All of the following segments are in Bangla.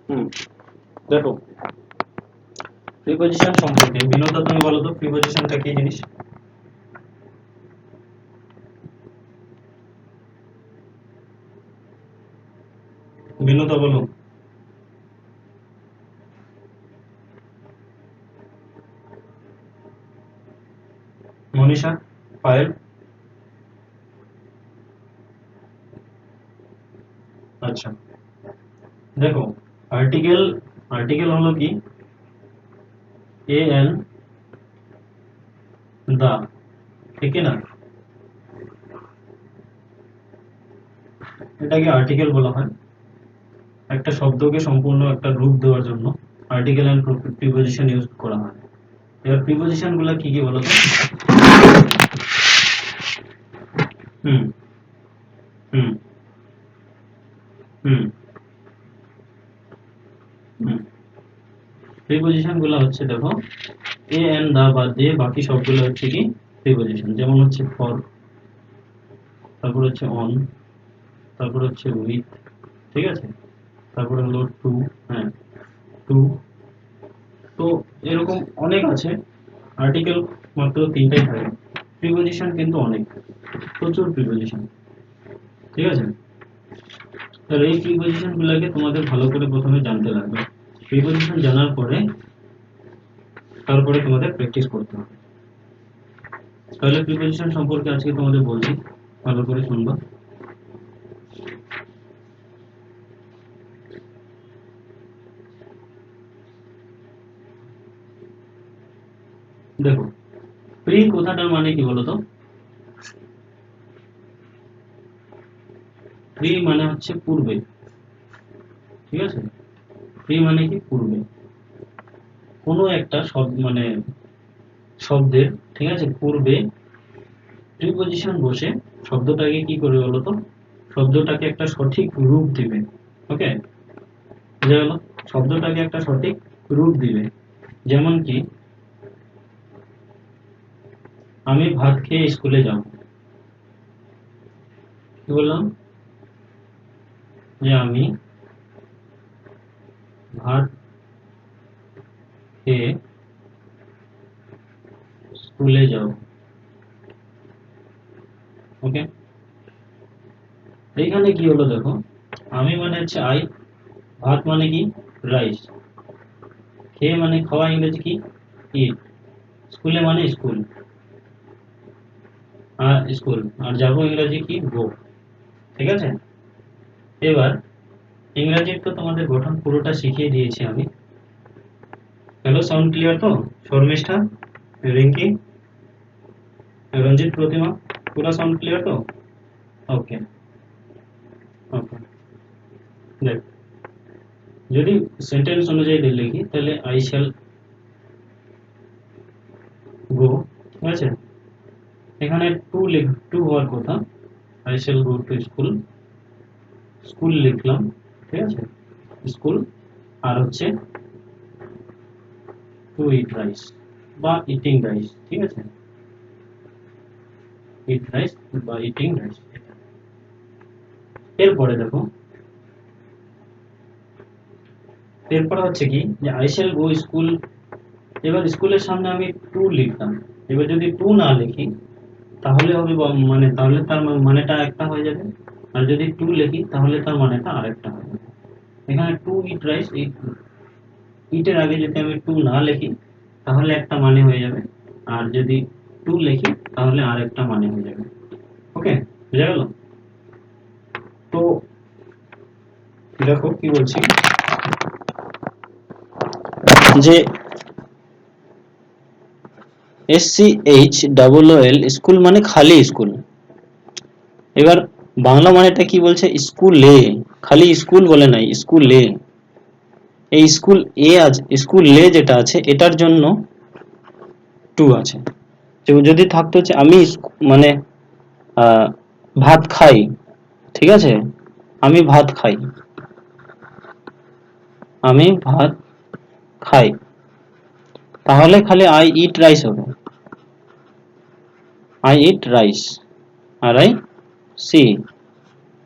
হুম দেখো প্রিপজিশন সম্পর্কে বিনোদা তুমি বলো তো প্রিপজিশনটা কি জিনিস? বিনোদা বলো। মনীষা, পায়েল। আচ্ছা দেখো আর্টিকেল, আর্টিকেল হলো কি এ এন দা, ঠিক না? এটাকে আর্টিকেল বলা হয় একটা শব্দকে সম্পূর্ণ একটা রূপ দেওয়ার জন্য আর্টিকেল এন্ড প্রিপজিশন ইউজ করা হয়। এবার প্রিপজিশন গুলো কি কি বলো তো? হুম হুম হুম হুম প্রিপজিশন গুলো হচ্ছে দেখো এ এন দা বাদ দিয়ে বাকি সবগুলো হচ্ছে কি প্রিপজিশন। যেমন হচ্ছে ফর, তারপর হচ্ছে অন, তারপর হচ্ছে উইথ, ঠিক আছে, তারপরে হলো টু, হ্যাঁ টু। তো এরকম অনেক আছে। আর্টিকেল মাত্র তিনটাই থাকে, প্রিপজিশন কিন্তু অনেক, প্রচুর প্রিপজিশন, ঠিক আছে। তাহলে এই প্রিপজিশন গুলোকে তোমাদের ভালো করে প্রথমে জানতে লাগবে। প্রিপজিশন জানার পরে তারপরে তোমাদের প্র্যাকটিস করতে হবে। তাহলে প্রিপজিশন সম্পর্কে আজকে তোমাদের বলছি, ভালো করে শুনবা। দেখো প্রি কথাটার মানে কি বলতো? প্রি মানে হচ্ছে পূর্বে, ঠিক আছে। প্রি মানে কি পূর্বে, কোনো একটা শব্দ মানে শব্দের, ঠিক আছে, পূর্বে প্রিপজিশন বসে শব্দটাকে কি করবে বলতো? শব্দটাকে একটা সঠিক রূপ দিবে। ওকে, বুঝা গেল? শব্দটাকে একটা সঠিক রূপ দিবে। যেমন কি আমি ভাত খেয়ে স্কুলে যাব, কি বললাম? যে আমি ভাত খেয়ে স্কুলে যাব। ওকে, এইখানে কি হলো দেখো, আমি মানে হচ্ছে আই, ভাত মানে কি রাইস, খেয়ে মানে খাওয়া ইংরেজি কি ইট, স্কুলে মানে স্কুল, আর স্কুল আর যাবো ইংরেজি কি গো, ঠিক আছে। এবার ইংরেজির তো তোমাদের গঠন পুরোটা শিখিয়ে দিয়েছি আমি। হ্যালো, সাউন্ড ক্লিয়ার তো? শর্মিষ্ঠা, রিঙ্কি, রঞ্জিত, প্রতিমা, পুরো সাউন্ড ক্লিয়ার তো? ওকে ওকে। দেখ, যদি সেন্টেন্স অনুযায়ী লিখি তাহলে আই শ্যাল গো, ঠিক আছে। এখানে টু টু হওয়ার কথা, I shall go to school, school লিখলাম, ঠিক আছে, স্কুল। আর হচ্ছে টু ইট রাইস বা ইটিং রাইস, ঠিক আছে, ইট রাইস বা ইটিং রাইস। এরপরে দেখো, এরপরে হচ্ছে কি যে আই শ্যাল গো স্কুল, এবার স্কুলের সামনে আমি টু লিখতাম। এবার যদি টু না লিখি তাহলে হবে মানে তাহলে তার মানেটা একটা হয়ে যাবে, আর যদি টু লিখি তাহলে তার মানেটা আরেকটা হয়ে যাবে। এখানে টু ইট রাইস, এই ইটের আগে যদি আমি টু না লিখি তাহলে একটা মানে হয়ে যাবে, আর যদি টু লিখি তাহলে আরেকটা মানে হয়ে যাবে। ওকে, বুঝা গেল? তো দেখো কি বলছি, যে SCHOOL স্কুল মানে খালি স্কুল। এবার বাংলা মানেটা কি বলছে? স্কুলে, খালি স্কুল বলে নাই, স্কুলে। এই স্কুল এ আছে, স্কুলে যেটা আছে এটার জন্য টু আছে। যদি থাকতো হচ্ছে আমি মানে ভাত খাই, ঠিক আছে, আমি ভাত খাই, আমি ভাত খাই, তাহলে খালি আই ইট রাইস হবে, আই ইট রাইস, আর I see,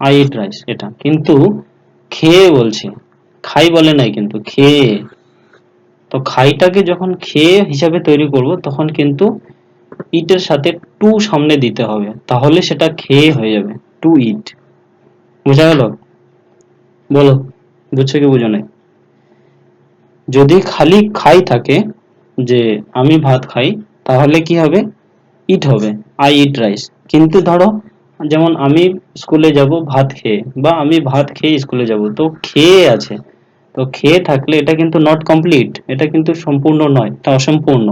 I eat rice, এটা কিন্তু খেয়ে বলছি, খাই বলে নাই কিন্তু খেয়ে। তো খাইটাকে যখন খেয়ে হিসাবে তৈরি করব তখন কিন্তু ইটের সাথে টু সামনে দিতে হবে, তাহলে সেটা খেয়ে হয়ে যাবে, টু ইট। বুঝা গেল? বলো, বুঝছো কি বুঝো নাই? যদি খালি খাই থাকে, যে আমি ভাত খাই, তাহলে কি হবে? ইট হবে, আই ইট রাইস। কিন্তু ধরো যেমন আমি স্কুলে যাব ভাত খেয়ে, বা আমি ভাত খেয়ে স্কুলে যাব, তো খেয়ে আছে, তো খেয়ে থাকলে এটা কিন্তু নট কমপ্লিট, এটা কিন্তু সম্পূর্ণ নয়, এটা অসম্পূর্ণ।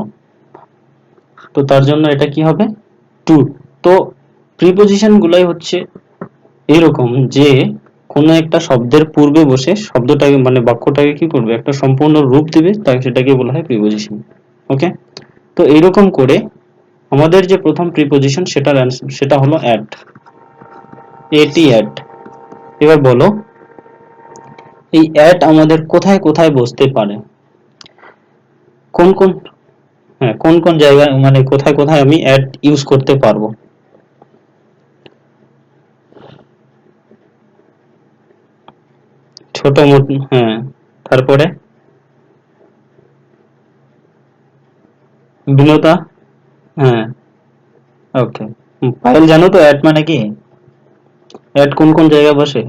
তো তার জন্য এটা কি হবে? টু। তো প্রিপোজিশন গুলাই হচ্ছে এরকম যে কোনো একটা শব্দের পূর্বে বসে শব্দটাকে মানে বাক্যটাকে কি করবে, একটা সম্পূর্ণ রূপ দিবে, তাই সেটাকে বলা হয় প্রিপোজিশন। ওকে, তো এইরকম করে আমাদের যে প্রথম প্রিপোজিশন সেটার সেটা হলো অ্যাট, এটি অ্যাট। এবার বলো, এই অ্যাট আমাদের কোথায় কোথায় বসতে পারে, কোন কোন, হ্যাঁ কোন কোন জায়গায়, মানে কোথায় কোথায় আমি অ্যাট ইউজ করতে পারবো? ছোট মোট, হ্যাঁ, তারপরে বিনতা, হ্যাঁ, ওকে। পায়েল, জানো তো অ্যাট মানে কি? অ্যাট কোন কোন জায়গায় বসে?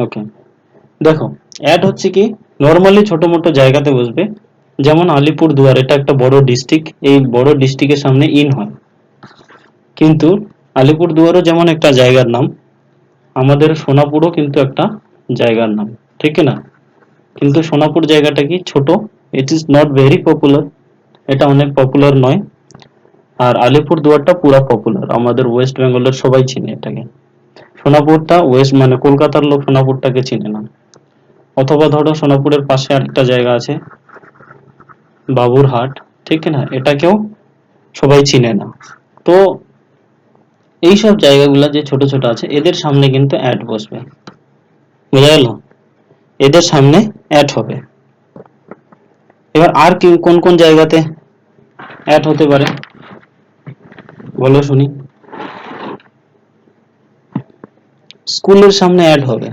ওকে, দেখো, অ্যাট হচ্ছে কি, নর্মালি ছোট মোটো জায়গাতে বসবে। যেমন আলিপুর দুয়ার, এটা একটা বড় ডিস্ট্রিক্ট, এই বড় ডিস্ট্রিক্টের সামনে ইন হয়, কিন্তু আলিপুর দুয়ারও যেমন একটা জায়গার নাম, আমাদের সোনাপুরও কিন্তু একটা জায়গার নাম, ঠিক না? কিন্তু সোনাপুর জায়গাটা কি ছোট, it is not very popular, এটা অনেক পপুলার নয়। আর আলিপুর দুয়ারটা পুরা পপুলার, আমাদের ওয়েস্ট বেঙ্গলের সবাই চিনে এটাকে। সোনাপুরটা ওয়েস্ট মানে কলকাতার লোক সোনাপুরটাকে চিনে না। অথবা ধরো সোনাপুরের পাশে আরেকটা জায়গা আছে বাবুরহাট, ঠিক না, এটাকেও সবাই চিনে না। তো এইসব জায়গাগুলো যে ছোট ছোট আছে, এদের সামনে কিন্তু অ্যাড বসবে, বুঝা গেল? এদের সামনে অ্যাড হবে। এবার আর কি কোন কোন জায়গাতে অ্যাড হতে পারে, বলো শুনি। স্কুলের সামনে অ্যাড হবে,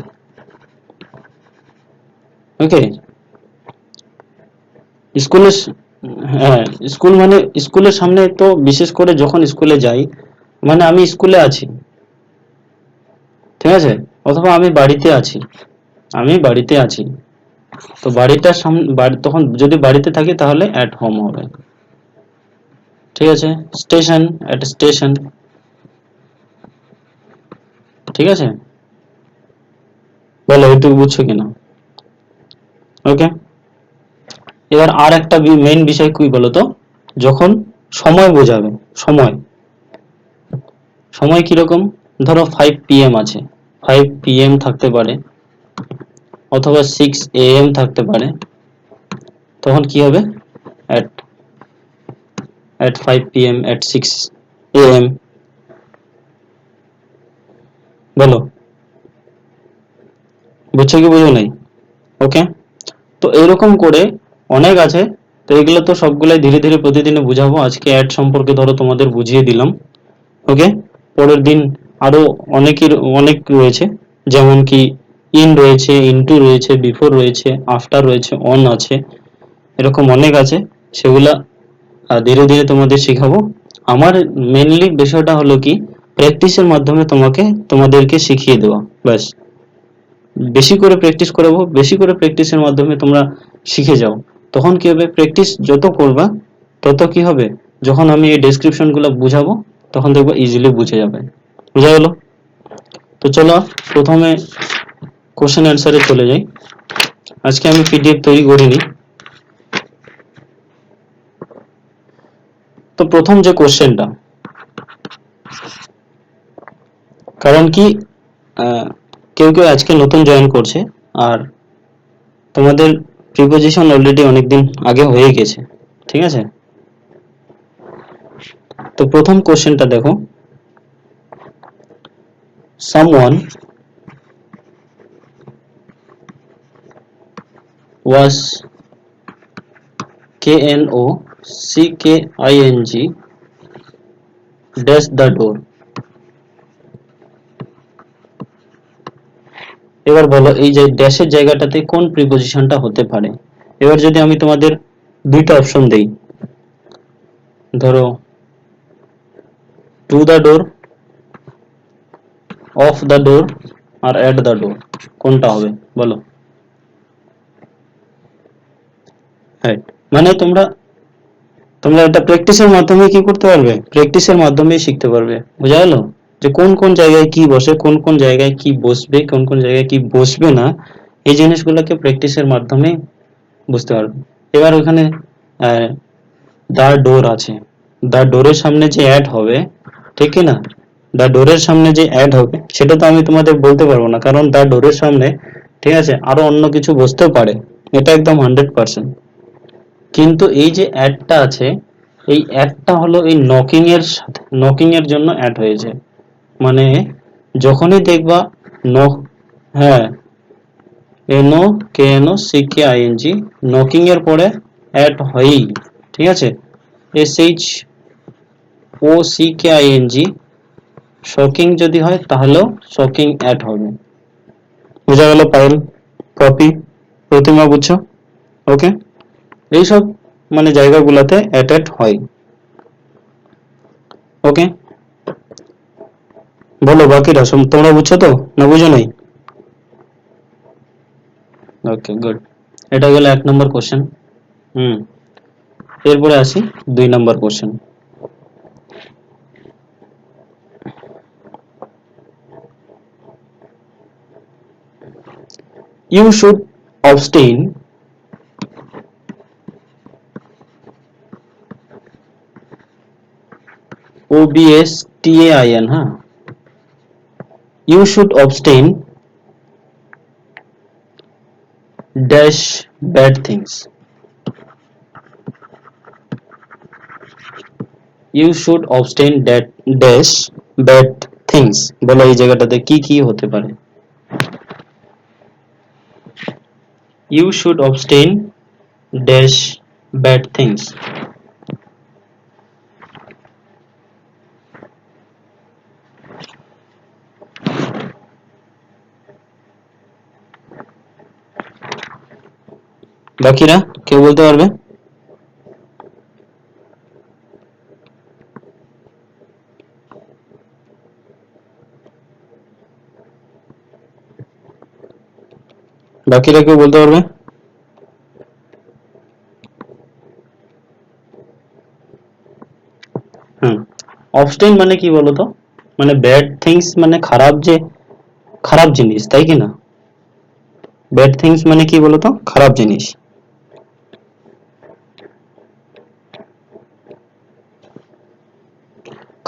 ওকে। স্কুলের, হ্যাঁ, স্কুল মানে স্কুলের সামনে, তো বিশেষ করে যখন স্কুলে যাই, মানে আমি স্কুলে আছি, ঠিক আছে, অথবা আমি বাড়িতে আছি, আমি বাড়িতে আছি, তো বাড়িটার সামনে তখন যদি বাড়িতে থাকি তাহলে অ্যাট হোম হবে, ঠিক আছে। স্টেশন, অ্যাট স্টেশন, ঠিক আছে। বলো এইটুকু বুঝছো কিনা? ওকে, এবার আর একটা মেইন বিষয় কি বলতো, যখন সময় বোঝাবে, সময়, সময় কিরকম, ধরো 5 PM আছে, 5 PM থাকতে পারে, অথবা 6 AM থাকতে পারে, তখন কি হবে? at at 5 PM, at 6 AM। বলো, বুঝছো কি বুঝো নাই? ওকে, তো এইরকম করে অনেক আছে। তো এগুলো তো সবগুলাই ধীরে ধীরে প্রতিদিনে বুঝাবো, আজকে অ্যাড সম্পর্কে ধরো তোমাদের বুঝিয়ে দিলাম। ওকে, পরের দিন আরো অনেকের অনেক রয়েছে, যেমন কি ইন রয়েছে, ইনটু রয়েছে, বিফোর রয়েছে, আফটার রয়েছে, অন আছে, এরকম অনেক আছে, সেগুলা ধীরে ধীরে তোমাদের শেখাবো। আমার মেনলি বিষয়টা হলো কি, প্র্যাকটিসের মাধ্যমে তোমাদেরকে শিখিয়ে দেওয়া, ব্যাস। বেশি করে প্র্যাকটিস করাবো, বেশি করে প্র্যাকটিসের মাধ্যমে তোমরা শিখে যাও। তখন কি হবে, প্র্যাকটিস যত করবা তত কি হবে, যখন আমি এই ডেসক্রিপশন গুলো বুঝাবো তখন দেখবো ইজিলি বুঝে যাবে। বুঝা গেল? তো চলো প্রথমে কোশ্চেন অ্যান্সারে চলে যাই। আজকে আমি পিডিএফ তৈরি করিনি। তো প্রথম যে কোশ্চেনটা, কারণ কি আহ, কেউ কেউ আজকে নতুন জয়েন করছে, আর তোমাদের প্রিপোজিশন অলরেডি অনেকদিন আগে হয়ে গেছে, ঠিক আছে। তো প্রথম কোশ্চেনটা দেখো, someone was KNOCKING dash the door. এবার বলো এই যে ড্যাশের জায়গাটাতে কোন প্রিপজিশনটা হতে পারে। এবার যদি আমি তোমাদের দুইটা অপশন দেই, ধরো to the door, of the door আর এট দ্য ডোর, কোনটা হবে বলো। হ্যাঁ, মানে তোমরা তোমরা এটা প্র্যাকটিসের মাধ্যমে কি করতে পারবে, প্র্যাকটিসের মাধ্যমেই শিখতে পারবে, বোঝা গেল? যে কোন কোন জায়গায় কি বসে, কোন কোন জায়গায় কি বসবে, কোন কোন জায়গায় কি বসবে না, এই জিনিসগুলোকে প্র্যাকটিসের মাধ্যমে বুঝতে পারবে। এবার ওখানে দা ডোর আছে, দা ডোরের সামনে যে অ্যাড হবে, ঠিক কি না, দা ডোরের সামনে যে অ্যাড হবে সেটা তো আমি তোমাদের বলতে পারবো না, কারণ দা ডোরের সামনে, ঠিক আছে, আরো অন্য কিছু বসতেও পারে, এটা একদম 100%। কিন্তু এই যে অ্যাডটা আছে, এই অ্যাডটা হলো এই নকিং এর সাথে, নকিং এর জন্য অ্যাড হয়েছে, মানে যখনই দেখবা নক, হ্যাঁ, N O K N O C K I N G, knocking এর পরে অ্যাড হয়ই, ঠিক আছে, S H O C K I N G, shocking যদি হয় তাহলেও শকিং অ্যাড হবে। বোঝা গেল পায়েল, কপি, প্রতিমা, বুঝছো? ওকে, এইসব মানে জায়গাগুলোতে অ্যাড হয়। ওকে, বলো বাকিরা তোমরা বুঝছো তো, না বুঝো নাই? ওকে, গুড। এটা গেল 1 নম্বর কোশ্চেন। হুম, এরপরে আসি 2 নম্বর question. You should abstain OBSTAIN, huh? You should abstain dash bad things. You should abstain that dash bad things. বলো এই জায়গাটাতে কি কি হতে পারে? You should abstain dash bad things. বাকিরা কেউ বলতে পারবে? বাকিরা কেউ বলতে পারবে? হুম, অবস্টেইন মানে কি বলতো, মানে ব্যাড থিংস মানে খারাপ, যে খারাপ জিনিস, তাই কি না? ব্যাড থিংস মানে কি বলতো, খারাপ জিনিস।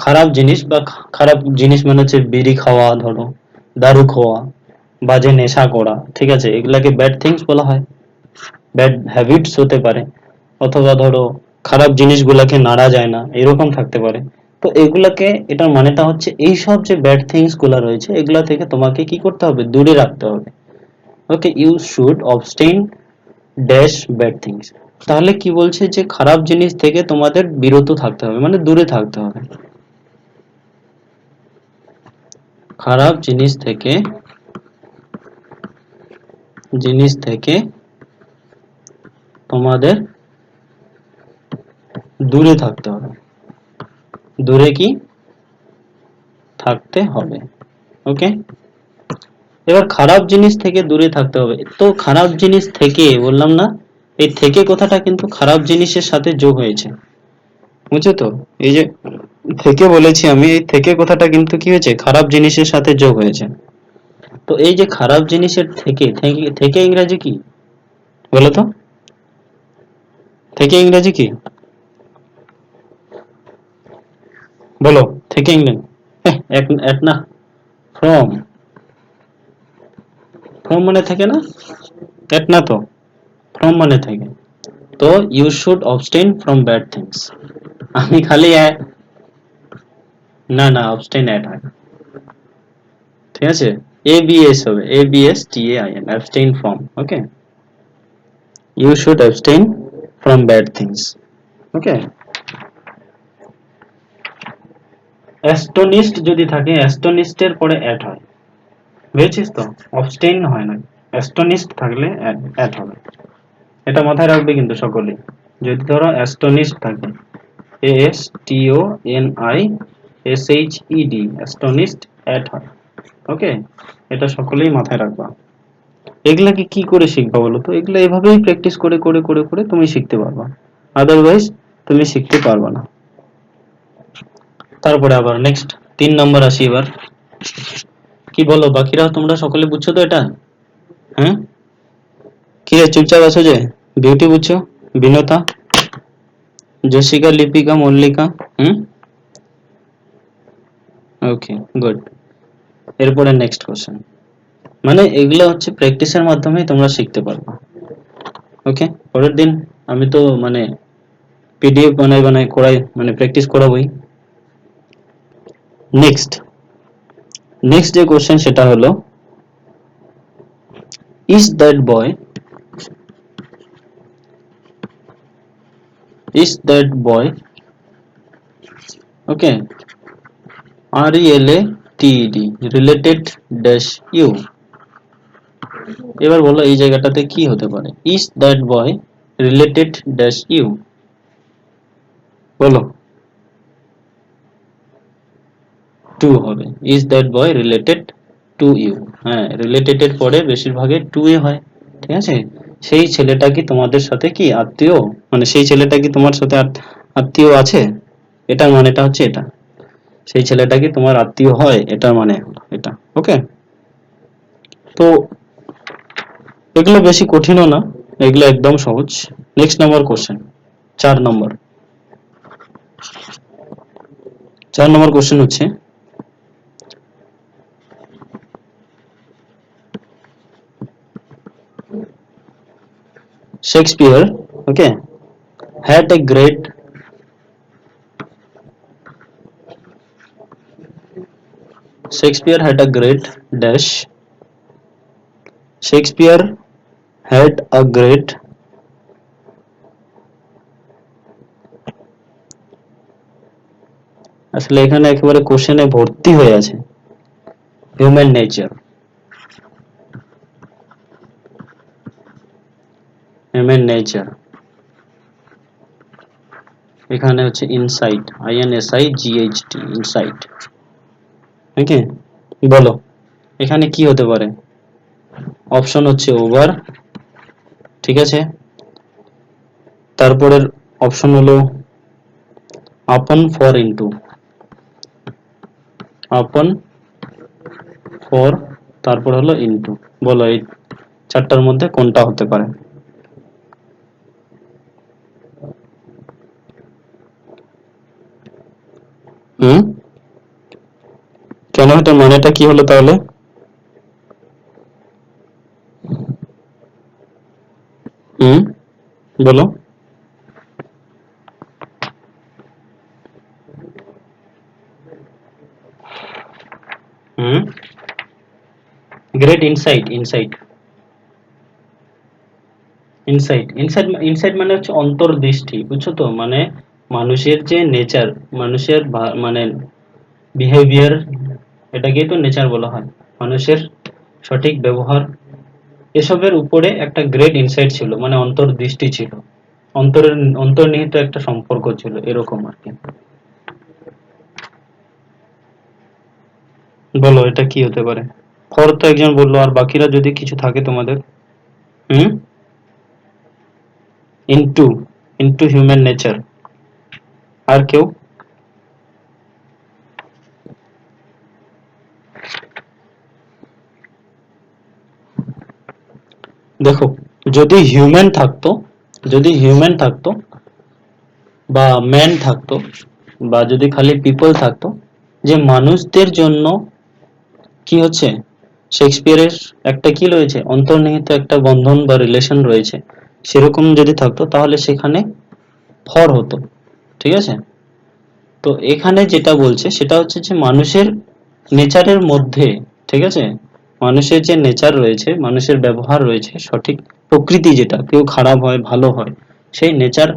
খারাপ জিনিস বা খারাপ জিনিস মানে হচ্ছে বিড়ি খাওয়া, ধরো দারু খাওয়া, বাজে নেশা করা, ঠিক আছে, এগুলাকে ব্যাড থিংস বলা হয়, ব্যাড হ্যাবিটস হতে পারে, অথবা ধরো খারাপ জিনিসগুলাকে নাড়া যায় না, এরকম থাকতে পারে। তো এগুলাকে, এটার মানেটা হচ্ছে এই সব যে ব্যাড থিংস গুলা রয়েছে এগুলা থেকে তোমাকে কি করতে হবে, দূরে রাখতে হবে। Okay, you should abstain dash bad things. তাহলে কি বলছে, যে খারাপ জিনিস থেকে তোমাদের বিরত থাকতে হবে, মানে দূরে থাকতে হবে, খারাপ জিনিস থেকে তোমাদের দূরে থাকতে হবে, দূরে কি থাকতে হবে। ওকে, এবার খারাপ জিনিস থেকে দূরে থাকতে হবে, তো খারাপ জিনিস থেকে বললাম না, এই থেকে কথাটা কিন্তু খারাপ জিনিসের সাথে যোগ হয়েছে, বুঝছো তো? এই যে থেকে বলেছি আমি, এই থেকে কথাটা কিন্তু কি হয়েছে, খারাপ জিনিসের সাথে যোগ হয়েছে। তো এই যে খারাপ জিনিসের থেকে থেকে থেকে ইংরেজি কি বলো তো, থেকে ইংরেজি কি বলো, থেকে ইংল্যান্ড, এক না, ফ্রম, ফ্রম মানে থেকে না, এট না তো, ফ্রম মানে থেকে। তো you should abstain from bad things, আমি খালি না না, অবস্টেইন অ্যাড হয়, ঠিক আছে, এবিএস হবে, ABSTAIN, abstain from. Okay, you should abstain from bad things. Okay, astonished যদি থাকে, অ্যাস্টনিশড এর পরে অ্যাড হয়, বুঝেছিস তো? অবস্টেইন হয় না, অ্যাস্টনিশড থাকলে অ্যাড হবে। এটা মাথায় রাখবে কিন্তু সকলেই। যদি ধরো অ্যাস্টনিশড থাকে, ASTONISHED, অ্যাস্টনিশড অ্যাড হয়। ওকে, এটা সকলেই মাথায় রাখবা। এগুলাকে কি করে শিখবা বলো তো? এগুলা এভাবেই প্র্যাকটিস করে করে করে করে তুমি শিখতে পারবা, আদারওয়াইজ তুমি শিখতে পারবা না। তারপরে আবার নেক্সট 3 নম্বর আসি এবার। কি বলো বাকিরা, তোমরা সকলে বুঝছো তো এটা? হ্যাঁ, কি রে চুপচাপ আছো যে? বিউটি বুঝছো? বিনতা, জসিকা, লিপিকা, মল্লিকা? হুম, ওকে, গুড। এরপরে নেক্সট কোশ্চেন। মানে এগুলো হচ্ছে প্র্যাকটিসের মাধ্যমে তোমরা শিখতে পারবে। ওকে, পরের দিন আমি তো মানে পিডিএফ বানাই বানাই করাই, মানে প্র্যাকটিস করাবোই। নেক্সট নেক্সট যে কোশ্চেন সেটা হলো, is that boy, is that boy, okay, RELATED, related dash you. এবার বলো এই জায়গাটাতে কি হতে পারে? Is that boy related dash you, বলো। টু হবে, is that boy related to you. হ্যাঁ, রিলেটেড এর পরে বেশিরভাগে টু এ হয়, ঠিক আছে। সেই ছেলেটা কি তোমাদের সাথে কি আত্মীয়, মানে সেই ছেলেটা কি তোমার সাথে আত্মীয় আছে, এটার মানেটা হচ্ছে এটা। সেই ছেলেটা কি তোমার আত্মীয় হয়, এটার মানে হলো এটা। ওকে, তো এগুলো বেশি কঠিনও না, এগুলো একদম সহজ। নেক্সট নাম্বার কোশ্চেন, 4 নম্বর। 4 নম্বর কোশ্চেন হচ্ছে, Shakespeare, okay, had a great, Shakespeare had a great dash, Shakespeare had a great, আসলে এখানে একেবারে কোশ্চেনে ভর্তি হয়ে আছে, হিউম্যান নেচার, হিউম্যান নেচার। এখানে হচ্ছে ইনসাইট, INSIGHT, ইনসাইট। ওকে, বলো এখানে কি হতে পারে? অপশন হচ্ছে ওভার, ঠিক আছে। তারপরের অপশন হলো আপন, ফর, ইনটু। আপন, ফর, তারপর হলো ইনটু। বলো এই 4টার মধ্যে কোনটা হতে পারে? হুম, কেন, এটা মানেটা কি হলো তাহলে? হুম, বলো। Hmm, great insight, insight, insight, insight, insight মানে হচ্ছে অন্তর্দৃষ্টি, বুঝছো তো? মানে মানুষের যে নেচার, মানুষের মানে বিহেভিয়ার, এটাকেই তো নেচার বলা হয়। মানুষের সঠিক ব্যবহার, এসবের উপরে একটা গ্রেট ইনসাইট ছিল, মানে অন্তর্দৃষ্টি ছিল, অন্তরের অন্তর্নিহিত একটা সম্পর্ক ছিল, এরকম আর কি। বলো এটা কি হতে পারে? ফর তো একজন বললো, আর বাকিরা যদি কিছু থাকে তোমাদের। হুম, ইনটু, ইনটু হিউম্যান নেচার। আর কেউ? দেখো, যদি হিউম্যান থাকতো, যদি হিউম্যান থাকতো বা ম্যান থাকতো, বা যদি খালি পিপল থাকতো, যে মানুষদের জন্য কি হচ্ছে, শেক্সপিয়ারের একটা কি রয়েছে, অন্তর্নিহিত একটা বন্ধন বা রিলেশন রয়েছে, সেরকম যদি থাকতো তাহলে সেখানে ফর হতো, ঠিক আছে। তো এখানে যেটা বলছে সেটা হচ্ছে যে মানুষের নেচারের মধ্যে, ঠিক আছে, মানুষের যে নেচার রয়েছে, মানুষের ব্যবহার রয়েছে, সঠিক প্রকৃতি, যেটা কেউ খারাপ হয় ভালো হয়, সেই নেচার,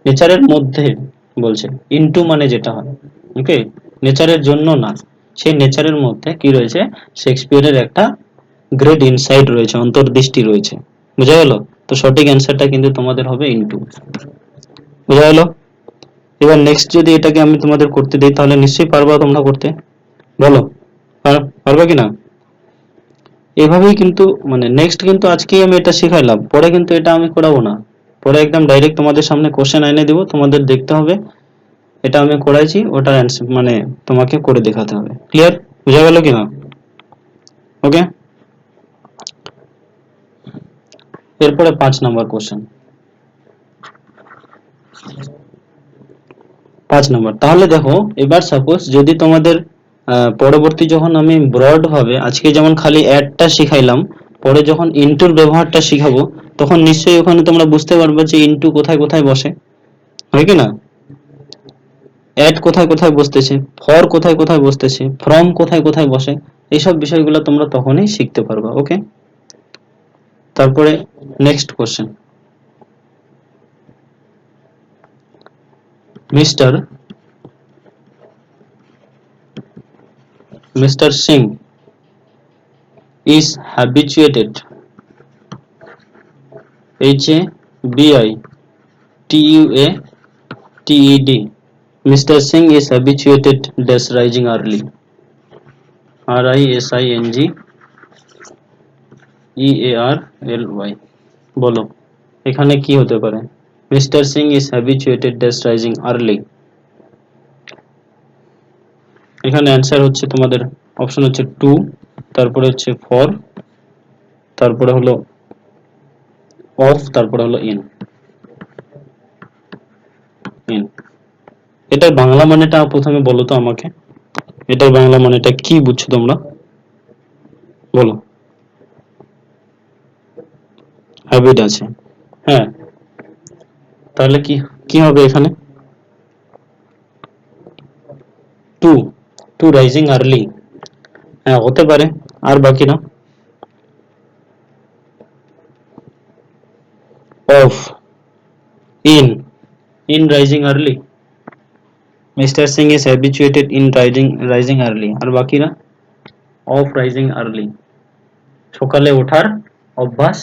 নেচারের মধ্যে বলছে। ইনটু মানে যেটা হয়, ওকে, নেচারের জন্য না, সেই নেচারের মধ্যে কি রয়েছে, শেক্সপিয়ারের একটা গ্রেট ইনসাইট রয়েছে, অন্তর্দৃষ্টি রয়েছে। বুঝা গেল? তো সঠিক অ্যান্সারটা কিন্তু তোমাদের হবে ইনটু। বুঝা গেল? এবার নেক্সট যদি এটাকে আমি তোমাদের করতে দিই তাহলে নিশ্চয়ই পারবা তোমরা করতে, বলো পারবা কিনা? এভাবেই কিন্তু মানে নেক্সট কিন্তু আজকেই আমি এটা শেখাইলাম, পরে কিন্তু এটা আমি করাবো না, পরে একদম ডাইরেক্ট তোমাদের সামনে কোশ্চেন এনে দেবো, তোমাদের দেখতে হবে এটা আমি করাইছি, ওটার অ্যান্সার মানে তোমাকে করে দেখাতে হবে। ক্লিয়ার? বুঝা গেল কিনা? ওকে, এরপরে 5 নম্বর কোশ্চেন। 5 নম্বর, তাহলে দেখো এবার সাপোজ যদি তোমাদের পরবর্তী যখন আমি ব্রড ভাবে আজকে যেমন খালি অ্যাডটা শিখাইলাম, পরে যখন ইনটুর ব্যবহারটা শিখাবো তখন নিশ্চয়ই ওখানে তোমরা বুঝতে পারবে যে ইনটু কোথায় কোথায় বসে, হয় কি না? অ্যাড কোথায় কোথায় বসতেছে, ফর কোথায় কোথায় বসতেছে, ফ্রম কোথায় কোথায় বসে, এইসব বিষয়গুলো তোমরা তখনই শিখতে পারবা। ওকে, তারপরে next question. Mister mister Singh is habituated, HABITUATED, Mr. Singh is habituated dash rising early, RISINGEARLY, বলো এখানে কি হতে পারে? Mister Singh is habituated dash rising early, এখানে অ্যান্সার হচ্ছে তোমাদের অপশন হচ্ছে টু, তারপরে হচ্ছে ফর, তারপরে হলো অফ, তারপরে হলো ইন। ইন এটার বাংলা মানেটা প্রথমে বলো তো আমাকে, এটার বাংলা মানেটা কি বুঝছো তোমরা, বলো। হ্যাবিট আছে, হ্যাঁ, তাহলে কি কি হবে এখানে? টু, টু রাইজিং আর্লি, হ্যাঁ হতে পারে, আর বাকি না। Of, in rising early, Mister Singh is habituated in rising early, আর বাকিরা অফ রাইজিং আর্লি, সকালে ওঠার অভ্যাস,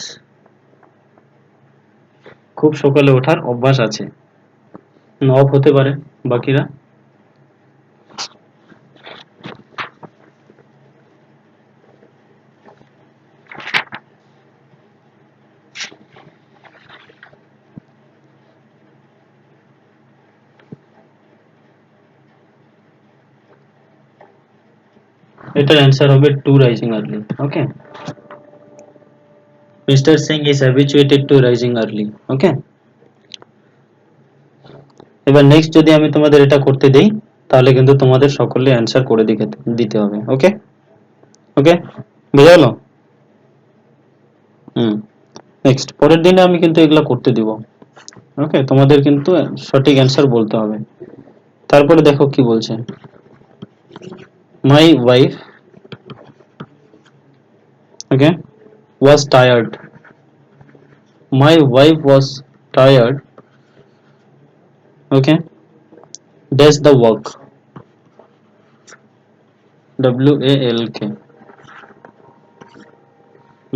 খুব সকালে ওঠার অভ্যাস আছে, অফ হতে পারে, বাকিরা এটার অ্যান্সার হবে to rising early. Okay, Mister Singh is habituated to rising early. Okay, এবার নেক্সট যদি আমি তোমাদের এটা করতে দেই তাহলে কিন্তু তোমাদের সকলে অ্যান্সার করে দিতে হবে। ওকে, ওকে, বুঝা গেল? নেক্সট পরের দিনে আমি কিন্তু এগুলা করতে দিব। ওকে, তোমাদের কিন্তু সঠিক অ্যান্সার বলতে হবে। তারপরে দেখো কি বলছে, my wife okay was tired, my wife was tired, okay, dash the work, WALK,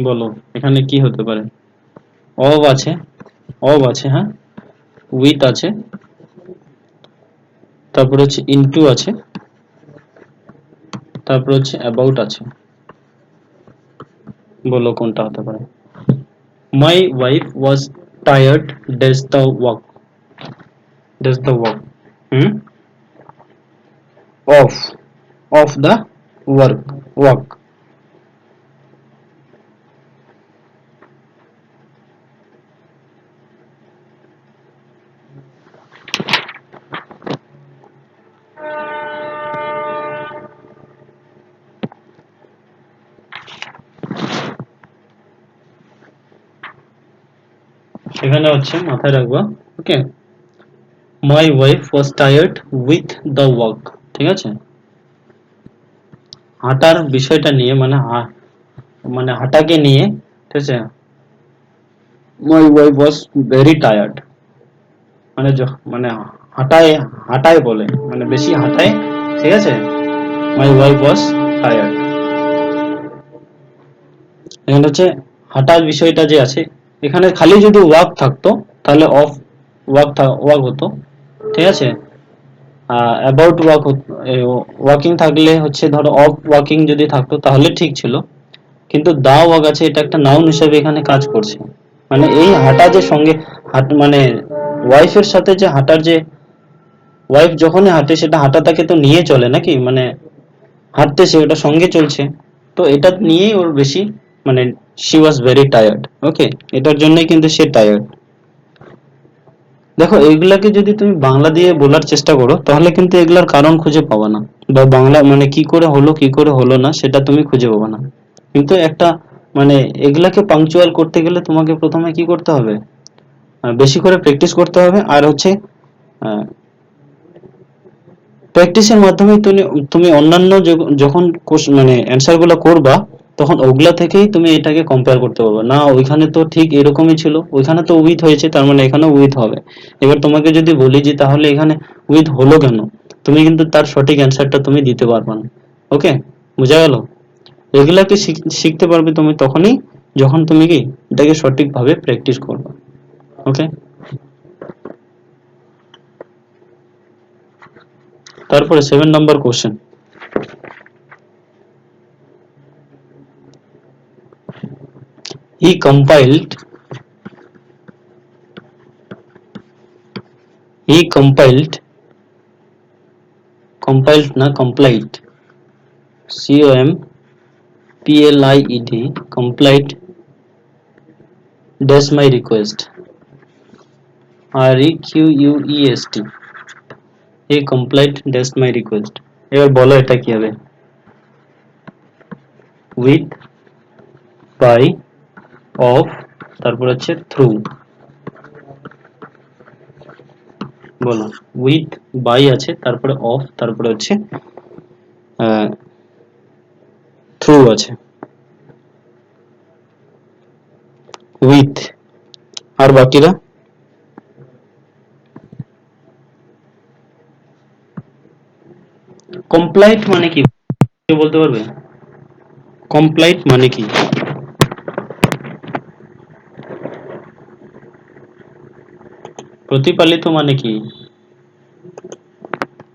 বলো এখানে কি হতে পারে? অব আছে, অব আছে, হ্যাঁ, উইথ আছে, তারপর হচ্ছে ইনটু আছে, তারপর হচ্ছে অ্যাবাউট আছে, বলো কোনটা হতে পারে? My wife was tired dash the work, dash the work, hmm, of, of the work, work. এখানে হচ্ছে মাথায় রাখবা, okay, my wife was tired with the work, ঠিক আছে, হাঁটার বিষয়টা নিয়ে মানে মানে হাঁটাকে নিয়ে, ঠিক আছে, মাই ওয়াইফ ওয়াজ ভেরি টায়ার্ড, মানে মানে হাঁটায়, হাঁটায় বলে মানে বেশি হাঁটায়, ঠিক আছে, মাই ওয়াইফ ওয়াজ টায়ার্ড। এখানে হচ্ছে হাঁটার বিষয়টা যে আছে, এখানে খালি যদি ওয়াক থাকতো তাহলে অফ ওয়াক ওয়াক হতো, ঠিক আছে। অ্যাবাউট ওয়াক, ওয়াকিং থাকলে হচ্ছে ধরো অফ ওয়াকিং যদি থাকতো তাহলে ঠিক ছিল, কিন্তু দা ওয়াক আছে, এটা একটা নাউন হিসেবে এখানে কাজ করছে। মানে এই হাঁটা যে সঙ্গে মানে ওয়াইফের সাথে যে হাঁটার যে, ওয়াইফ যখনই হাঁটে সেটা হাঁটাটাকে তো নিয়ে চলে নাকি, মানে হাঁটতেছে ওটা সঙ্গে চলছে, তো এটা নিয়েই ওর বেশি, মানে শি ওয়াজ ভেরি টায়ার্ড। ওকে, এটার জন্যই কিন্তু সে টায়ার্ড। দেখো এইগুলাকে যদি তুমি বাংলা দিয়ে বলার চেষ্টা করো তাহলে কিন্তু এগুলার কারণ খুঁজে পাবা না, বা বাংলা মানে কি করে হলো কি করে হলো না সেটা তুমি খুঁজে পাবা না। কিন্তু একটা মানে এগুলাকে পাংচুয়াল করতে গেলে তোমাকে প্রথমে কি করতে হবে, বেশি করে প্র্যাকটিস করতে হবে, আর হচ্ছে প্র্যাকটিসের মাধ্যমে তুমি তুমি অন্যান্য যখন মানে অ্যান্সার গুলো করবা তখন ওগুলা থেকেই তুমি এটাকে কম্পেয়ার করতে পারবে না, ওইখানে তো ঠিক এরকমই ছিল, ওইখানে তো উইথ হয়েছে তার মানে এখানে উইথ হবে। এবার তোমাকে যদি বলি যে তাহলে এখানে উইথ হলো কেন, তুমি কিন্তু তার সঠিক অ্যান্সারটা তুমি দিতে পারবে না। ওকে, বোঝা গেল? এগুলাকে শিখতে পারবে তুমি তখনই যখন তুমি কি এটাকে সঠিকভাবে প্র্যাকটিস করবে। ওকে, তারপরে 7 নম্বর question. he compiled he compiled compiled na complied, complied dash my request, request, he complied dash my request। এবার বলো এটা কি হবে? with, by, of, তারপর হচ্ছে থ্রু। বলো, with, by আছে, তারপরে of, তারপরে হচ্ছে থ্রু আছে, with, আর বাকিরা? কমপ্লাইট মানে কি কেউ বলতে পারবে? কমপ্লাইট মানে কি? প্রতিপালিত মানে কি?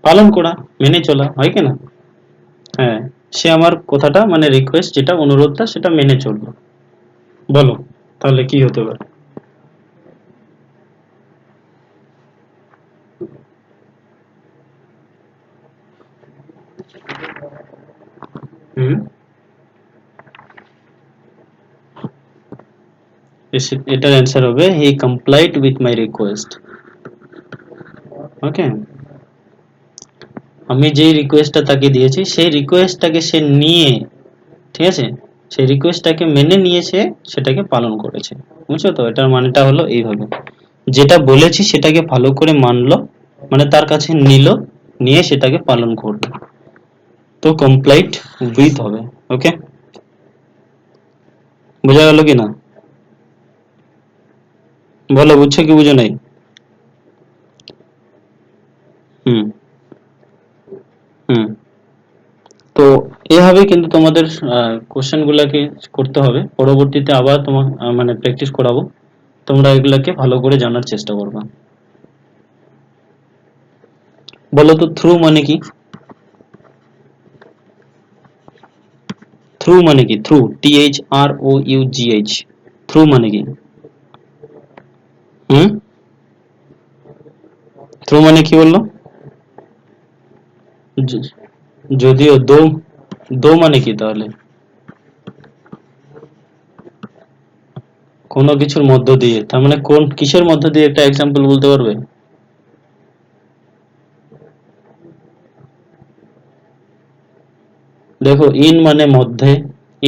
পালন করা, মেনে চলা, হয় কি না? হ্যাঁ, সে আমার কথাটা মানে রিকোয়েস্ট যেটা অনুরোধটা সেটা মেনে চললো। বলো তাহলে কি হতে পারে? হুম, এটার অ্যান্সার হবে হি কমপ্লাইড উইথ মাই রিকোয়েস্ট। ওকে, আমি যেই রিকোয়েস্টটা তাকে দিয়েছি সেই রিকোয়েস্টটাকে সে নিয়ে, ঠিক আছে, সেই রিকোয়েস্টটাকে মেনে নিয়ে সে সেটাকে পালন করেছে। বুঝছো তো, এটার মানেটা হলো এইভাবে, যেটা বলেছি সেটাকে ভালো করে মানলো, মানে তার কাছে নিল, নিয়ে সেটাকে পালন করলো, তো কমপ্লাইট উইথ হবে। ওকে, বোঝা গেল কি না? বলো, বুঝছো কি বুঝো নাই? হুম, হুম। তো এভাবে কিন্তু তোমাদের কোশ্চেন গুলাকে করতে হবে, পরবর্তীতে আবার তোমার মানে প্র্যাকটিস করাবো, তোমরা এগুলাকে ভালো করে জানার চেষ্টা করবে। বলো তো থ্রু মানে কি? থ্রু মানে কি? থ্রু, THROUGH, থ্রু মানে কি? হুম, থ্রু মানে কি বললো? য- যদিও দো, দো মানে কি তাহলে? কোনো কিছুর মধ্য দিয়ে, তার মানে কোন কিসের মধ্য দিয়ে, একটা এক্সাম্পল বলতে পারবে? দেখো, ইন মানে মধ্যে,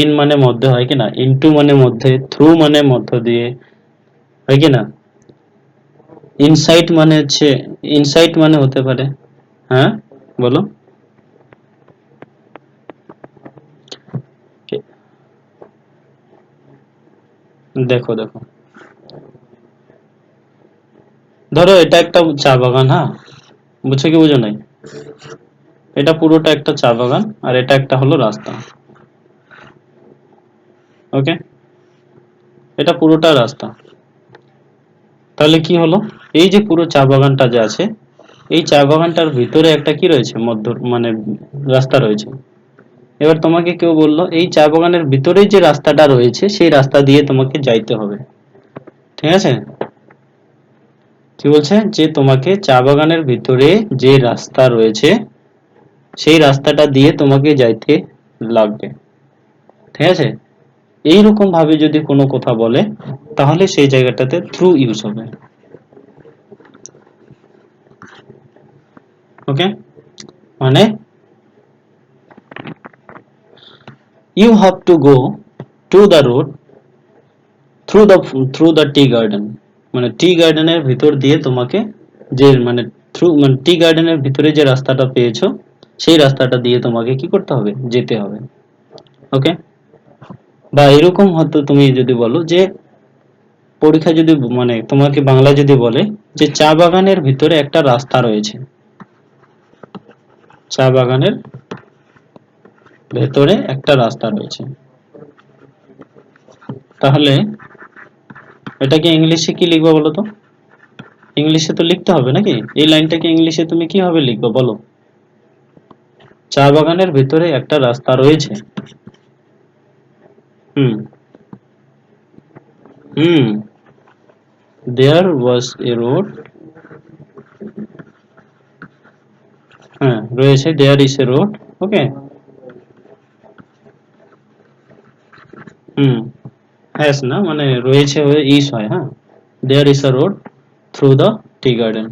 ইন মানে মধ্যে, হয় কি না? ইনটু মানে মধ্যে, থ্রু মানে মধ্য দিয়ে, হয় কি না? ইনসাইট মানে হচ্ছে, ইনসাইট মানে হতে পারে। হ্যাঁ, বলো। দেখো দেখো, ধরো এটা একটা চা বাগান, হ্যাঁ, বুঝছো কি বুঝো নাই? এটা পুরোটা একটা চা বাগান আর এটা একটা হলো রাস্তা। ওকে, এটা পুরোটা রাস্তা। তাহলে কি হলো, এই যে পুরো চা বাগানটা যে আছে, এই চা বাগানটার ভিতরে একটা কি রয়েছে, মধ্য মানে রাস্তা রয়েছে। এবার তোমাকে কেউ বললো এই চা বাগানের ভিতরে যে রাস্তাটা রয়েছে সেই রাস্তা দিয়ে তোমাকে যাইতে হবে, ঠিক আছে? কি বলছে যে তোমাকে চা বাগানের ভিতরে যে রাস্তা রয়েছে সেই রাস্তাটা দিয়ে তোমাকে যাইতে লাগবে, ঠিক আছে? এইরকম ভাবে যদি কোনো কথা বলে তাহলে সেই জায়গাটাতে থ্রু ইউজ হবে। ওকে, মানে you have to go to the road through the tea garden, মানে টি গার্ডেনের ভিতর দিয়ে তোমাকে যে মানে মানে টি গার্ডেনের ভিতরে যে রাস্তাটা পেয়েছো সেই রাস্তাটা দিয়ে তোমাকে কি করতে হবে, যেতে হবে। ওকে, বা এরকম হয়তো তুমি যদি বলো যে পরীক্ষা যদি মানে তোমাকে বাংলা যদি বলে যে চা বাগানের ভিতরে একটা রাস্তা রয়েছে, চা বাগানের ভেতরে একটা রাস্তা রয়েছে, তাহলে এটাকে ইংলিশে কি লিখবো বলো তো? ইংলিশে তো লিখতে হবে নাকি, এই লাইনটাকে ইংলিশে তুমি কিভাবে লিখবে বলো? চা বাগানের ভিতরে একটা রাস্তা রয়েছে। হুম হুম দেয়ার ওয়াজ এ রোড, হ্যাঁ রয়েছে, দেয়ার ইজ এ রোড। ওকে, হুম হ্যাস না, মানে রয়েছে হয়ে ইস হয়, হ্যাঁ। There is a road through the tea garden,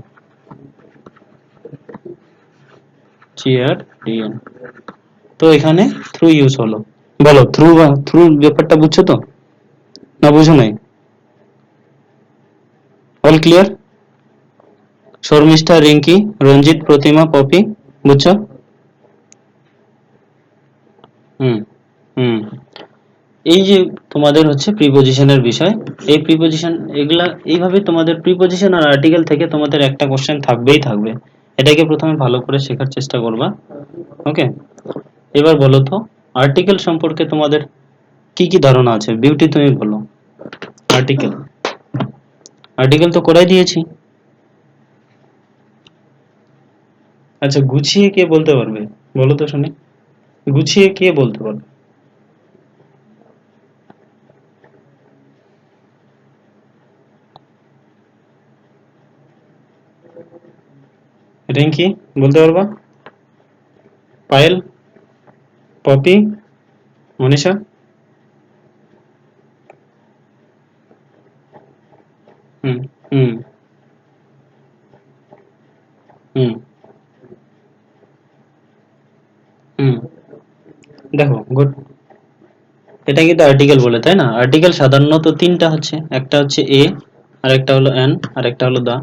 চিয়ার ডিএন। তো এখানে থ্রু ইউজ হলো। বলো থ্রু, থ্রু ব্যাপারটা বুঝছো তো, না বুঝো নাই? All clear? শর্মিষ্ঠা, রিঙ্কি, রঞ্জিত, প্রতিমা, পপি, বুঝছো? হুম হুম এই যে তোমাদের হচ্ছে প্রিপজিশনের বিষয়, এই প্রিপজিশন এগুলা এইভাবে তোমাদের প্রিপজিশন আর আর্টিকেল থেকে তোমাদের একটা কোশ্চেন থাকবেই থাকবে। এটাকে প্রথমে ভালো করে শেখার চেষ্টা করবা। ওকে, এবার বলো তো আর্টিকেল সম্পর্কে তোমাদের কি কি ধারণা আছে? বিউটি তুমি বলো। আর্টিকেল, আর্টিকেল তো করাই দিয়েছি। আচ্ছা গুছিয়ে কে বলতে পারবে বলো তো শুনি, গুছিয়ে কে বলতে পারবে? রিঙ্কি বলতে পারবা? পায়েল, পপি, মনীষা? হুম হুম হুম হুম দেখো গুড, এটা কিন্তু আর্টিকেল বলে তাই না? আর্টিকেল সাধারণত তিনটা হচ্ছে, একটা হচ্ছে এ, আর একটা হলো এন, আর একটা হলো দা।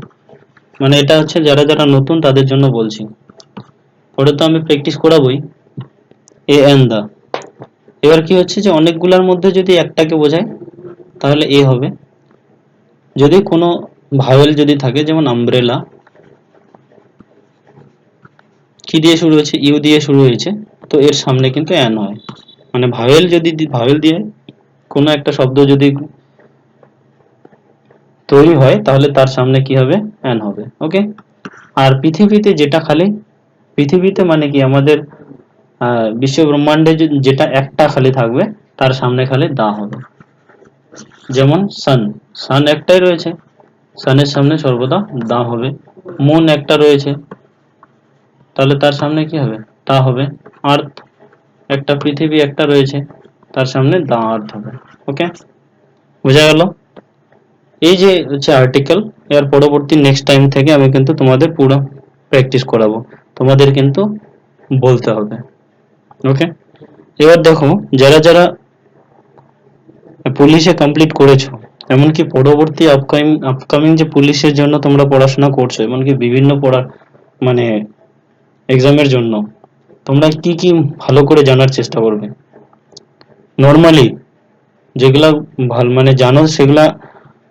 মানে এটা হচ্ছে যারা যারা নতুন তাদের জন্য বলছি, পরে তো আমি প্র্যাকটিস করাবোই। এ এন দা, এবার কি হচ্ছে যে অনেকগুলোর মধ্যে যদি একটাকে বোঝায় তাহলে এ হবে। যদি কোনো ভাওয়েল যদি থাকে যেমন আমব্রেলা, কি দিয়ে শুরু হয়েছে, ইউ দিয়ে শুরু হয়েছে, তো এর সামনে কিন্তু এন হয়। মানে ভাওয়েল যদি ভাওয়েল দিয়ে কোনো একটা শব্দ যদি তৈরি হয় তাহলে তার সামনে কি হবে, এন হবে। ওকে, আর পৃথিবীতে যেটা খালি, পৃথিবীতে মানে কি আমাদের বিশ্ব ব্রহ্মাণ্ডে যেটা একটা খালি থাকবে তার সামনে খালি দা হবে। যেমন সান, সান একটাই রয়েছে, সানের সামনে সর্বদা দা হবে। মুন একটা রয়েছে, তাহলে তার সামনে কি হবে, তা হবে। আর্থ একটা, পৃথিবী একটা রয়েছে, তার সামনে দা আর্থ হবে। ওকে, বোঝা গেল? এই যে হচ্ছে আর্টিকেল, এর পরবর্তী নেক্সট টাইম থেকে আমি কিন্তু তোমাদের পুরো প্র্যাকটিস করাবো, তোমাদের কিন্তু বলতে হবে। ওকে, এবার দেখো যারা যারা পুলিশে কমপ্লিট করেছো, এমনকি পরবর্তী আপকামিং আপকামিং যে পুলিশের জন্য তোমরা পড়াশোনা করছো, এমনকি বিভিন্ন পড়া মানে এক্সামের জন্য তোমরা কি কি ভালো করে জানার চেষ্টা করবে। নর্মালি যেগুলা ভালো মানে জানো সেগুলা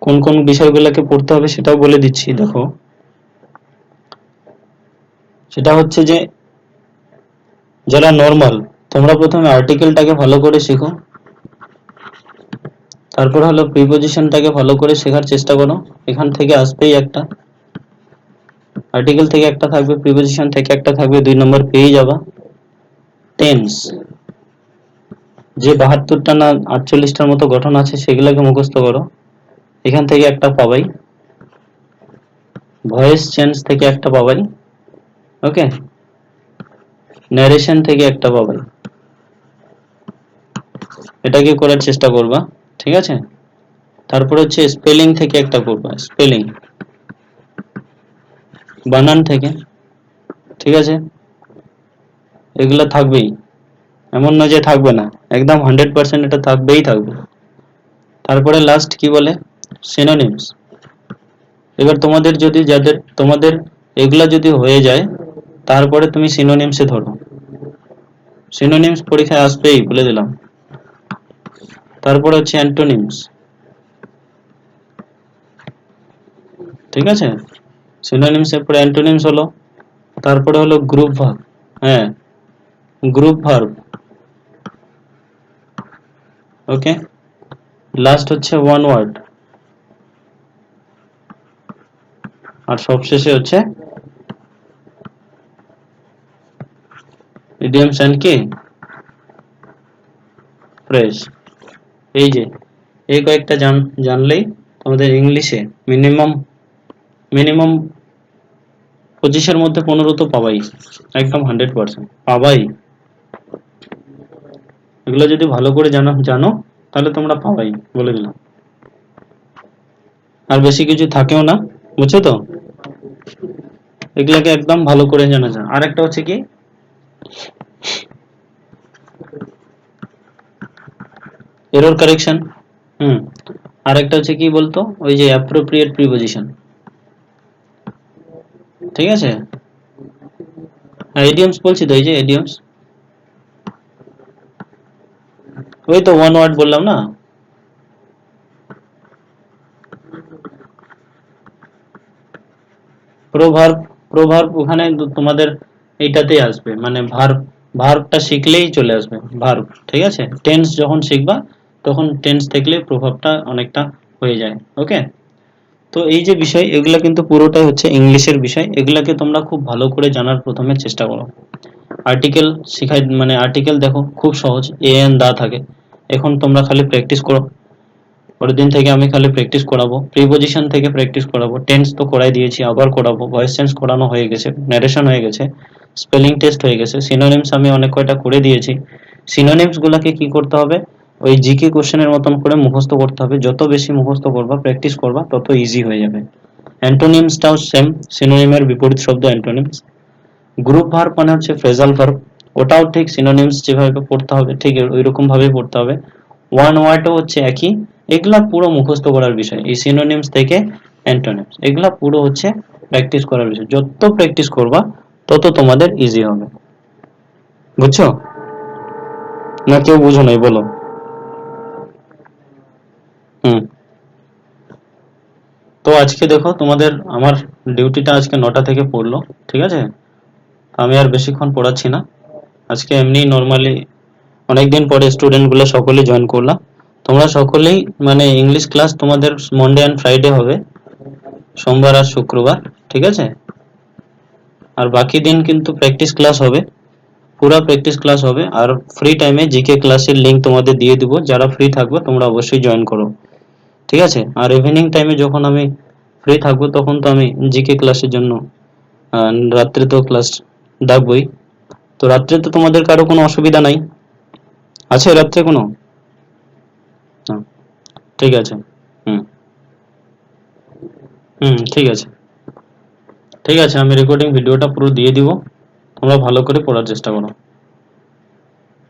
কোন কোন বিষয়গুলোকে পড়তে হবে সেটাও বলে দিচ্ছি। দেখো সেটা হচ্ছে যে যারা নর্মাল, তোমরা প্রথমে আর্টিকেলটাকে ভালো করে শেখো, তারপর হলো প্রিপজিশনটাকে ভালো করে শেখার চেষ্টা করো। এখান থেকে আসবেই একটা, আর্টিকেল থেকে একটা থাকবে, প্রিপজিশন থেকে একটা থাকবে, 2 নম্বর পেয়ে যাবা। টেন্স, যে 72টা না 48টার মতো গঠন আছে সেগুলোকে মুখস্থ করো, এখান থেকে একটা পাবাই। ভয়েস চেঞ্জ থেকে একটা পাবাই, ওকে। ন্যারেশন থেকে একটা পাবাই, এটাকে করার চেষ্টা করবা, ঠিক আছে। তারপর হচ্ছে স্পেলিং থেকে একটা করবা, স্পেলিং, বানান থেকে, ঠিক আছে। এগুলো থাকবেই, এমন না যে থাকবে না, একদম 100% এটা থাকবেই থাকবে। তারপরে লাস্ট কি বলে, সিনোনিমস। এবার তোমাদের যদি যাদের তোমাদের এগুলা যদি হয়ে যায়, তারপরে তুমি সিনোনিমসে ধরো, সিনোনিমস পরীক্ষায় আসবেই বলে দিলাম। তারপরে হচ্ছে অ্যান্টোনিমস, ঠিক আছে। সিনোনিমস এর পরে অ্যান্টোনিমস হলো, তারপরে হলো গ্রুপ ভার্ব, হ্যাঁ গ্রুপ ভার্ব, ওকে। লাস্ট হচ্ছে ওয়ান ওয়ার্ড, আর সবশেষে হচ্ছে ইডিয়মস এন্ড কি ফ্রেজ। এই যে এই কয়েকটা জানলেই তোমাদের ইংলিশে মিনিমাম মিনিমাম 25-এর মধ্যে 15 তো পাবাই, একদম 100% পাবাই। এগুলো যদি ভালো করে জানো তাহলে তোমরা পাবাই, বলে দিলাম। আর বেশি কিছু থাকেও না, বুঝছো তো। এগুলাকে একদম ভালো করে জানা যায়। আর একটা হচ্ছে কি, এরর কারেকশন। হুম। আর একটা হচ্ছে কি বলতো, ওই যে অ্যাপ্রোপ্রিয়েট প্রিপজিশন, ঠিক আছে। ইডিয়মস বলছি তো, এই যে ইডিয়মস, ওই তো ওয়ান ওয়ার্ড বললাম না। প্রোভার্ব, প্রোভার্ব ওখানে তোমাদের এইটাতেই আসবে, মানে ভার্ব, ভার্বটা শিখলেই চলে আসবে ভার্ব, ঠিক আছে। টেন্স যখন শিখবা তখন টেন্স দেখলে প্রভাবটা অনেকটা হয়ে যায়, ওকে। তো এই যে বিষয়, এগুলা কিন্তু পুরোটাই হচ্ছে ইংলিশের বিষয়, এগুলাকে তোমরা খুব ভালো করে জানার প্রথমে চেষ্টা করো। আর্টিকেল শিখাই, মানে আর্টিকেল দেখো খুব সহজ, এ এন দা থাকে, এখন তোমরা খালি প্র্যাকটিস করো। পরের দিন থেকে আমি খালি প্র্যাকটিস করাবো, প্রিপজিশন থেকে প্র্যাকটিস করাবো, টেন্স তো করাই দিয়েছি, আবার করাবো, ভয়েস চেঞ্জ করানো হয়ে গেছে, ন্যারেশন হয়ে গেছে, স্পেলিং টেস্ট হয়ে গেছে, সিনোনিমস আমি অনেক কয়টা করে দিয়েছি। সিনোনিমস গুলাকে কি করতে হবে, ওই জিকে কোশ্চেনের মতন করে মুখস্থ করতে হবে, যত বেশি মুখস্থ করবা প্র্যাকটিস করবা তত ইজি হয়ে যাবে। অ্যান্টোনিমসটাও সেম, সিনোনিমের বিপরীত শব্দ অ্যান্টোনিমস। গ্রুপ ভার্ব মানে হচ্ছে ফ্রেজাল ভার্ব, ওটাও ঠিক সিনোনিমস যেভাবে পড়তে হবে ঠিক ওই রকম ভাবেই পড়তে হবে। ওয়ান ওয়ার্ডও হচ্ছে একই। এগুলা পুরো মুখস্থ করার বিষয়, এই সিনোনিমস থেকে অ্যান্টোনিমস, এগুলা পুরো হচ্ছে প্র্যাকটিস করার বিষয়, যত প্র্যাকটিস করবা তত তোমাদের ইজি হবে, বুঝছো না? কেউ বুঝো নাই বলো? হুম। তো আজকে দেখো তোমাদের, আমার ডিউটিটা আজকে 9টা থেকে পড়লো, ঠিক আছে। আমি আর বেশিক্ষণ পড়াচ্ছি না, আজকে এমনি নর্মালি অনেকদিন পরে স্টুডেন্ট গুলো সকলেই জয়েন করলাম। তোমরা সকলেই, মানে ইংলিশ ক্লাস তোমাদের মনডে অ্যান্ড ফ্রাইডে হবে, সোমবার আর শুক্রবার, ঠিক আছে। আর বাকি দিন কিন্তু প্র্যাকটিস ক্লাস হবে, পুরো প্র্যাকটিস ক্লাস হবে। আর ফ্রি টাইমে জিকে ক্লাসের লিংক তোমাদের দিয়ে দিব, যারা ফ্রি থাকবে তোমরা অবশ্যই জয়েন করো, ঠিক আছে। আর ইভিনিং টাইমে যখন আমি ফ্রি থাকবো তখন তো আমি জিকে ক্লাসের জন্য রাত্রে তো ক্লাস ডাকবই। তো রাত্রে তো তোমাদের কারো কোনো অসুবিধা নাই, আছে রাত্রে কোনো? না, ঠিক আছে। হুম। হুম, ঠিক আছে। ঠিক আছে, আমি রেকর্ডিং ভিডিওটা পুরো দিয়ে দিব, তোমরা ভালো করে পড়ার চেষ্টা করো।